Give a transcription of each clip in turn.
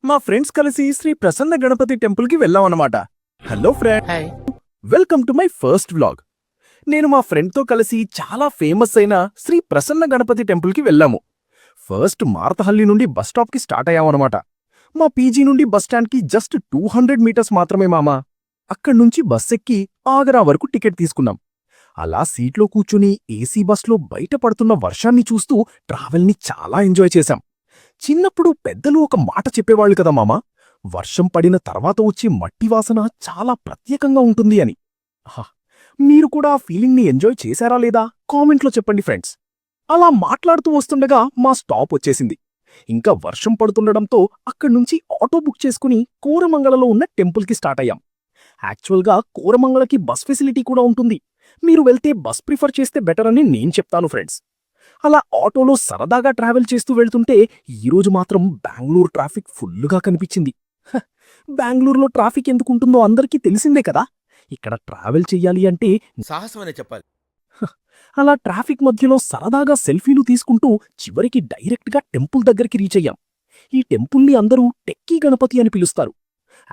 మా ఫ్రెండ్స్ కలిసి శ్రీ ప్రసన్న గణపతి టెంపుల్కి వెళ్ళామన్నమాట. Hello friend, hi. Welcome to my first vlog. నేను మా ఫ్రెండ్తో కలిసి చాలా ఫేమస్ అయిన శ్రీ ప్రసన్న గణపతి టెంపుల్కి వెళ్ళాము. ఫస్ట్ మారతహల్లి నుండి బస్ స్టాప్కి స్టార్ట్ అయ్యామన్నమాట. మా పీజీ నుండి బస్ స్టాండ్కి జస్ట్ 200 మీటర్స్ మాత్రమే మామా. అక్కడ్నుంచి బస్ ఎక్కి ఆగరా వరకు టికెట్ తీసుకున్నాం. అలా సీట్లో కూర్చుని ఏసీ బస్లో బయట పడుతున్న వర్షాన్ని చూస్తూ ట్రావెల్ని చాలా ఎంజాయ్ చేశాం. చిన్నప్పుడు పెద్దలు ఒక మాట చెప్పేవాళ్ళు కదా మామా, వర్షం పడిన తర్వాత వచ్చే మట్టి వాసన చాలా ప్రత్యేకంగా ఉంటుంది అని. మీరు కూడా ఆ ఫీలింగ్ని ఎంజాయ్ చేశారా లేదా కామెంట్లో చెప్పండి ఫ్రెండ్స్. అలా మాట్లాడుతూ వస్తుండగా మా స్టాప్ వచ్చేసింది. ఇంకా వర్షం పడుతుండడంతో అక్కడ్నుంచి ఆటో బుక్ చేసుకుని కోరమంగళలో ఉన్న టెంపుల్కి స్టార్ట్ అయ్యాం. యాక్చువల్గా కోరమంగళకి బస్ ఫెసిలిటీ కూడా ఉంటుంది. మీరు వెళ్తే బస్ ప్రిఫర్ చేస్తే బెటర్ అని నేను చెప్తాను ఫ్రెండ్స్. అలా ఆటోలో సరదాగా ట్రావెల్ చేస్తూ వెళ్తుంటే ఈరోజు మాత్రం బెంగళూరు ట్రాఫిక్ ఫుల్లుగా కనిపించింది. బెంగళూరులో ట్రాఫిక్ ఎందుకుంటుందో అందరికీ తెలిసిందే కదా. ఇక్కడ ట్రావెల్ చెయ్యాలి అంటే సాహసమనే చెప్పాలి. అలా ట్రాఫిక్ మధ్యలో సరదాగా సెల్ఫీలు తీసుకుంటూ చివరికి డైరెక్ట్గా టెంపుల్ దగ్గరికి రీచ్ అయ్యాం. ఈ టెంపుల్ని అందరూ టెక్కీ గణపతి అని పిలుస్తారు.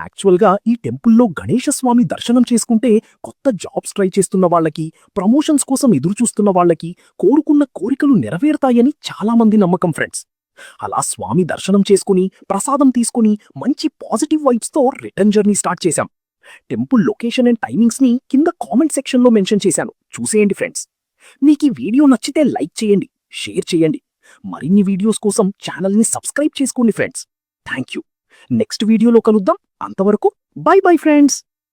యాక్చువల్గా ఈ టెంపుల్లో గణేశస్వామి దర్శనం చేసుకుంటే కొత్త జాబ్స్ ట్రై చేస్తున్న వాళ్ళకి, ప్రమోషన్స్ కోసం ఎదురుచూస్తున్న వాళ్ళకి కోరుకున్న కోరికలు నెరవేరుతాయని చాలామంది నమ్మకం ఫ్రెండ్స్. అలా స్వామి దర్శనం చేసుకుని ప్రసాదం తీసుకుని మంచి పాజిటివ్ వైబ్స్తో రిటర్న్ జర్నీ స్టార్ట్ చేశాం. టెంపుల్ లొకేషన్ అండ్ టైమింగ్స్ని కింద కామెంట్ సెక్షన్లో మెన్షన్ చేశాను, చూసేయండి ఫ్రెండ్స్. మీకు ఈ వీడియో నచ్చితే లైక్ చేయండి, షేర్ చేయండి. మరిన్ని వీడియోస్ కోసం ఛానల్ని సబ్స్క్రైబ్ చేసుకోండి ఫ్రెండ్స్. Thank you. నెక్స్ట్ వీడియోలో కలుద్దాం. అంతవరకు బై బై ఫ్రెండ్స్.